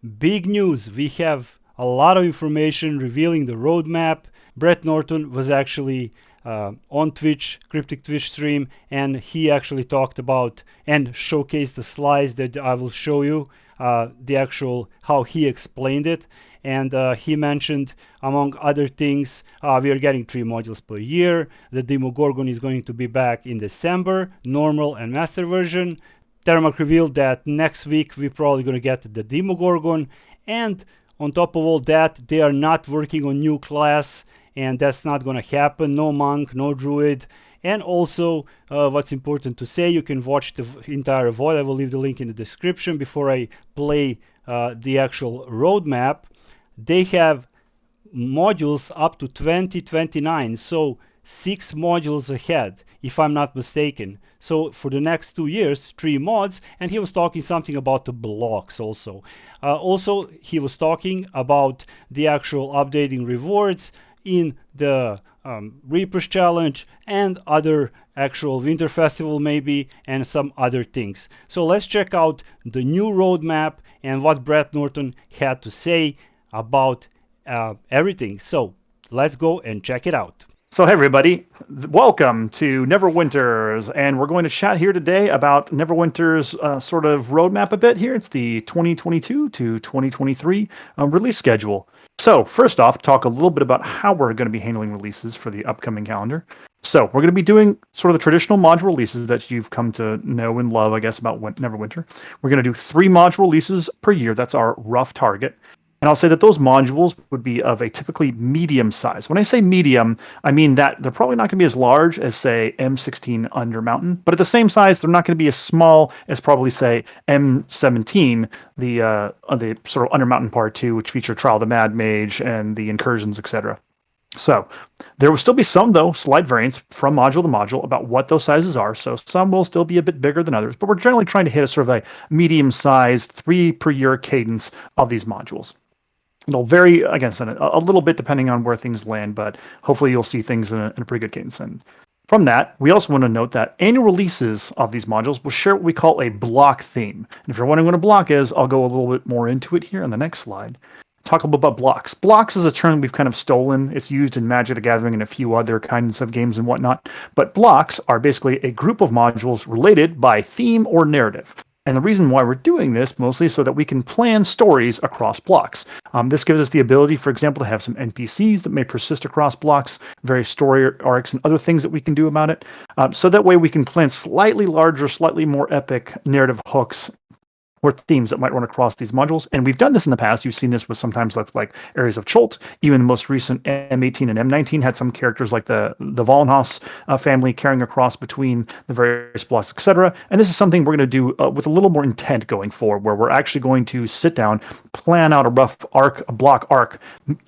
big news. We have a lot of information revealing the roadmap. Brett Northon was actually on Twitch, Cryptic Twitch stream, and he actually talked about and showcased the slides that I will show you, the actual how he explained it. And he mentioned, among other things, we are getting 3 modules per year. The Demogorgon is going to be back in December, normal and master version. Terramark revealed that next week we're probably going to get the Demogorgon, and on top of all that, they are not working on new class, and that's not going to happen. No monk, no druid. And also, what's important to say, you can watch the entire VOD. I will leave the link in the description before I play the actual roadmap. They have modules up to 2029, so 6 modules ahead, if I'm not mistaken. So for the next 2 years, 3 mods, and he was talking something about the blocks also. Also, he was talking about the actual updating rewards in the Reapers Challenge and other actual Winter Festival maybe, and some other things. So let's check out the new roadmap and what Brett Northon had to say about everything. So let's go and check it out. So hey everybody, welcome to Neverwinter's, and we're going to chat here today about Neverwinter's sort of roadmap a bit here. It's the 2022 to 2023 release schedule. So first off, talk a little bit about how we're going to be handling releases for the upcoming calendar. So we're going to be doing sort of the traditional module releases that you've come to know and love, I guess, about Neverwinter. We're going to do 3 module releases per year. That's our rough target. And I'll say that those modules would be of a typically medium size. When I say medium, I mean that they're probably not going to be as large as, say, M16 Undermountain, but at the same size, they're not going to be as small as probably, say, M17, the sort of Undermountain Part 2, which feature Trial of the Mad Mage and the incursions, etc. So there will still be some, though, slight variance from module to module about what those sizes are. So some will still be a bit bigger than others, but we're generally trying to hit a sort of a medium-sized 3 per year cadence of these modules. It'll vary, again, a little bit depending on where things land, but hopefully you'll see things in a pretty good cadence. And from that, we also want to note that annual releases of these modules will share what we call a block theme. And if you're wondering what a block is, I'll go a little bit more into it here on the next slide. Talk a little bit about blocks. Blocks is a term we've kind of stolen. It's used in Magic the Gathering and a few other kinds of games and whatnot. But blocks are basically a group of modules related by theme or narrative. And the reason why we're doing this mostly is so that we can plan stories across blocks. This gives us the ability, for example, to have some NPCs that may persist across blocks, various story arcs and other things that we can do about it. So that way we can plan slightly larger, slightly more epic narrative hooks or themes that might run across these modules. And we've done this in the past. You've seen this with sometimes like areas of Chult. Even the most recent M18 and M19 had some characters like the Vollenhof family carrying across between the various blocks, etc. And this is something we're going to do with a little more intent going forward, where we're actually going to sit down, plan out a rough arc, a block arc,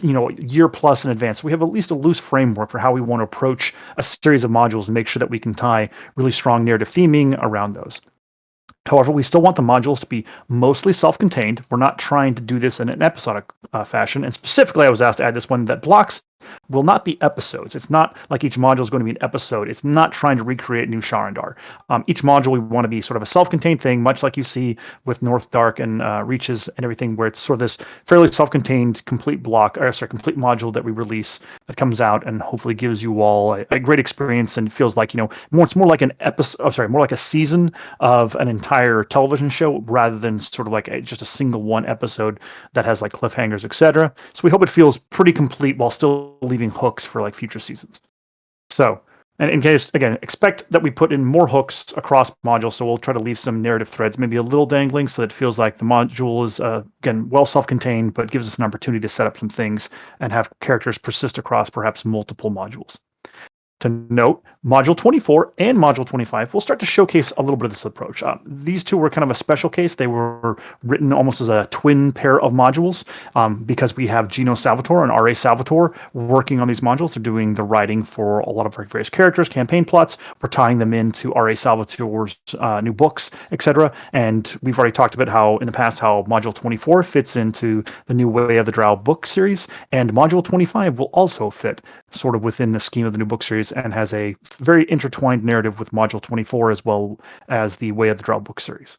year plus in advance. So we have at least a loose framework for how we want to approach a series of modules and make sure that we can tie really strong narrative theming around those. However, we still want the modules to be mostly self-contained. We're not trying to do this in an episodic fashion. And specifically, I was asked to add this one, that blocks will not be episodes. It's not like each module is going to be an episode. It's not trying to recreate New Sharandar. Each module we want to be sort of a self-contained thing, much like you see with Northdark and Reaches and everything, where it's sort of this fairly self-contained complete complete module that we release that comes out and hopefully gives you all a great experience and feels like, it's more like an episode, more like a season of an entire television show rather than sort of like just a single one episode that has like cliffhangers, etc. So we hope it feels pretty complete while still leaving hooks for like future seasons. So, and in case, again, expect that we put in more hooks across modules, so we'll try to leave some narrative threads, maybe a little dangling, so that it feels like the module is, again, well self-contained, but gives us an opportunity to set up some things and have characters persist across perhaps multiple modules. To note, Module 24 and Module 25 will start to showcase a little bit of this approach. These two were kind of a special case. They were written almost as a twin pair of modules because we have Gino Salvatore and R.A. Salvatore working on these modules. They're doing the writing for a lot of our various characters, campaign plots. We're tying them into R.A. Salvatore's new books, etc. And we've already talked about how, in the past, how Module 24 fits into the new Way of the Drow book series, and Module 25 will also fit sort of within the scheme of the new book series and has a very intertwined narrative with Module 24 as well as the Way of the Drow book series.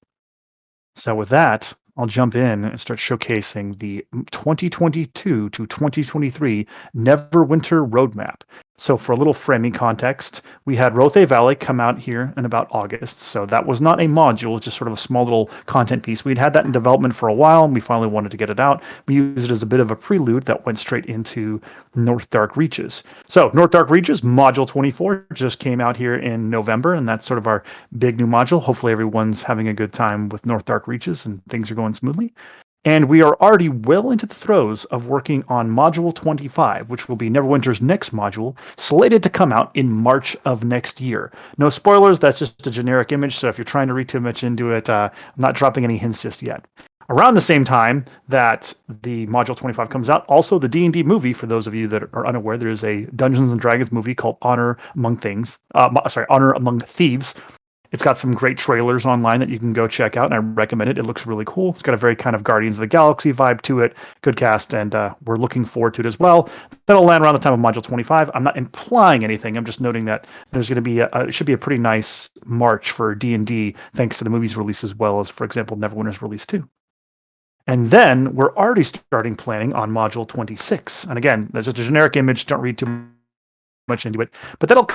So with that, I'll jump in and start showcasing the 2022 to 2023 Neverwinter roadmap. So for a little framing context, we had Rothe Valley come out here in about August. So that was not a module, just sort of a small little content piece. We'd had that in development for a while, and we finally wanted to get it out. We used it as a bit of a prelude that went straight into Northdark Reaches. So Northdark Reaches, Module 24, just came out here in November, and that's sort of our big new module. Hopefully everyone's having a good time with Northdark Reaches and things are going smoothly. And we are already well into the throes of working on Module 25, which will be Neverwinter's next module, slated to come out in March of next year. No spoilers, that's just a generic image, so if you're trying to read too much into it, I'm not dropping any hints just yet. Around the same time that the Module 25 comes out, also the D&D movie, for those of you that are unaware, there is a Dungeons & Dragons movie called Honor Among Thieves. It's got some great trailers online that you can go check out, and I recommend it. It looks really cool. It's got a very kind of Guardians of the Galaxy vibe to it. Good cast, and we're looking forward to it as well. That'll land around the time of Module 25. I'm not implying anything. I'm just noting that there's going to be it should be a pretty nice March for D&D, thanks to the movie's release as well as, for example, Neverwinter's release too. And then we're already starting planning on Module 26. And again, there's a generic image. Don't read too much into it, but that'll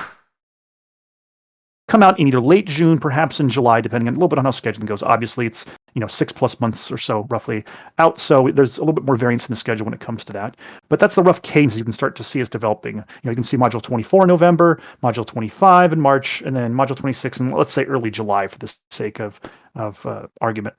come out in either late June, perhaps in July, depending on a little bit on how scheduling goes. Obviously, it's 6+ months or so roughly out, so there's a little bit more variance in the schedule when it comes to that. But that's the rough cadence you can start to see us developing. You can see Module 24 in November, Module 25 in March, and then Module 26 in, let's say, early July for the sake of argument.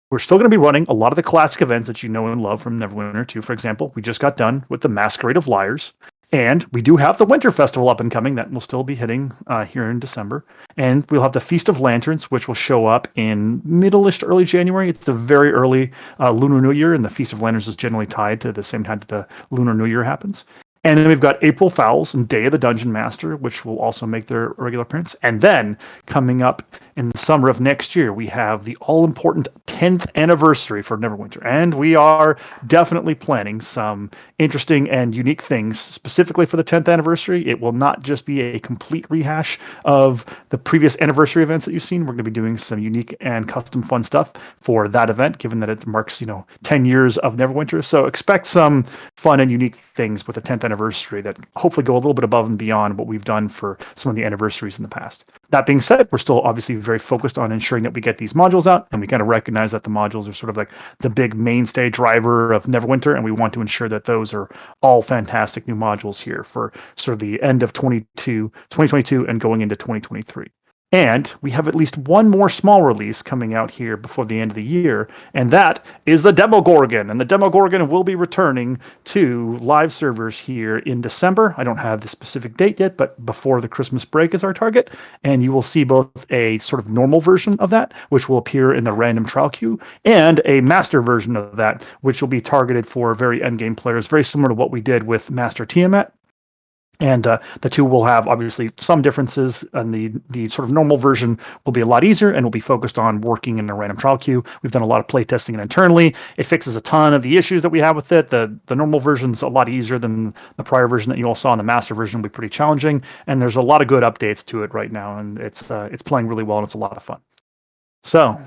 We're still going to be running a lot of the classic events that you know and love from Neverwinter 2. For example, we just got done with the Masquerade of Liars. And we do have the Winter Festival up and coming that will still be hitting here in December. And we'll have the Feast of Lanterns, which will show up in middle-ish to early January. It's a very early Lunar New Year, and the Feast of Lanterns is generally tied to the same time that the Lunar New Year happens. And then we've got April Fowls and Day of the Dungeon Master, which will also make their regular appearance. And then coming up in the summer of next year, we have the all-important 10th anniversary for Neverwinter. And we are definitely planning some interesting and unique things specifically for the 10th anniversary. It will not just be a complete rehash of the previous anniversary events that you've seen. We're going to be doing some unique and custom fun stuff for that event, given that it marks 10 years of Neverwinter. So expect some fun and unique things with the 10th anniversary that hopefully go a little bit above and beyond what we've done for some of the anniversaries in the past. That being said, we're still obviously very focused on ensuring that we get these modules out, and we kind of recognize that the modules are sort of like the big mainstay driver of Neverwinter, and we want to ensure that those are all fantastic new modules here for sort of the end of 2022 and going into 2023. And we have at least one more small release coming out here before the end of the year, and that is the Demogorgon. And the Demogorgon will be returning to live servers here in December. I don't have the specific date yet, but before the Christmas break is our target. And you will see both a sort of normal version of that, which will appear in the random trial queue, and a master version of that, which will be targeted for very endgame players, very similar to what we did with Master Tiamat. And the two will have obviously some differences, and the sort of normal version will be a lot easier and will be focused on working in a random trial queue. We've done a lot of play testing internally. It fixes a ton of the issues that we have with it. The normal version's a lot easier than the prior version that you all saw. In the master version will be pretty challenging, and there's a lot of good updates to it right now, and it's playing really well, and it's a lot of fun. So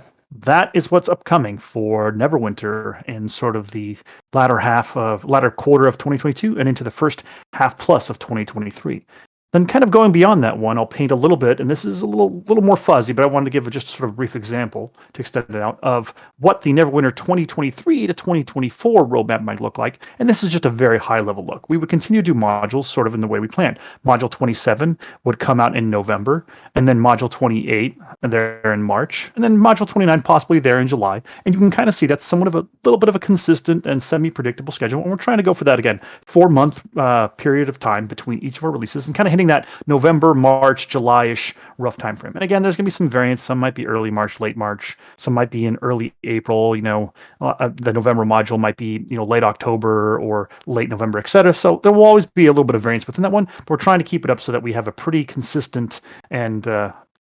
that is what's upcoming for Neverwinter in sort of the latter quarter of 2022 and into the first half plus of 2023. Then kind of going beyond that one, I'll paint a little bit, and this is a little more fuzzy, but I wanted to give just a sort of brief example to extend it out of what the Neverwinter 2023 to 2024 roadmap might look like. And this is just a very high level look. We would continue to do modules sort of in the way we planned. Module 27 would come out in November, and then Module 28 there in March, and then Module 29 possibly there in July. And you can kind of see that's somewhat of a little bit of a consistent and semi-predictable schedule. And we're trying to go for that again, 4-month period of time between each of our releases, and kind of that November, March, July-ish rough time frame. And again, there's going to be some variance. Some might be early March, late March. Some might be in early April. The November module might be late October or late November, etc. So there will always be a little bit of variance within that one. But we're trying to keep it up so that we have a pretty consistent and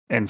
and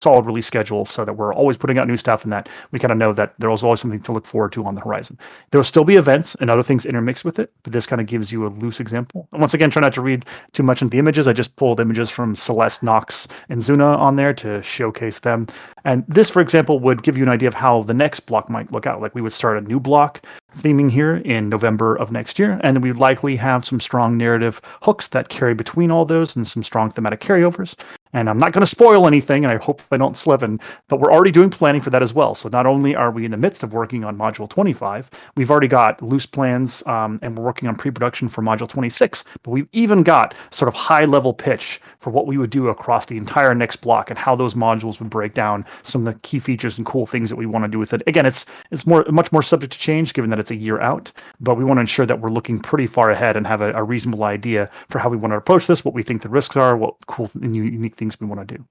solid release schedule, so that we're always putting out new stuff, and that we kind of know that there's always something to look forward to on the horizon. There will still be events and other things intermixed with it, but this kind of gives you a loose example. And once again, try not to read too much into the images. I just pulled images from Celeste, Nox, and Zuna on there to showcase them. And this, for example, would give you an idea of how the next block might look out. Like we would start a new block theming here in November of next year, and then we'd likely have some strong narrative hooks that carry between all those and some strong thematic carryovers. And I'm not going to spoil anything, and I hope I don't Slevin, but we're already doing planning for that as well. So not only are we in the midst of working on Module 25, we've already got loose plans, and we're working on pre-production for Module 26, but we've even got sort of high-level pitch for what we would do across the entire next block and how those modules would break down some of the key features and cool things that we want to do with it. Again, it's much more subject to change given that it's a year out, but we want to ensure that we're looking pretty far ahead and have a reasonable idea for how we want to approach this, what we think the risks are, what cool and unique things we want to do.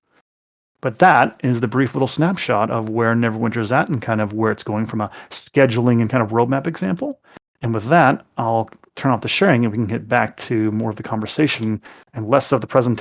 But that is the brief little snapshot of where Neverwinter is at and kind of where it's going from a scheduling and kind of roadmap example. And with that, I'll turn off the sharing and we can get back to more of the conversation and less of the presentation.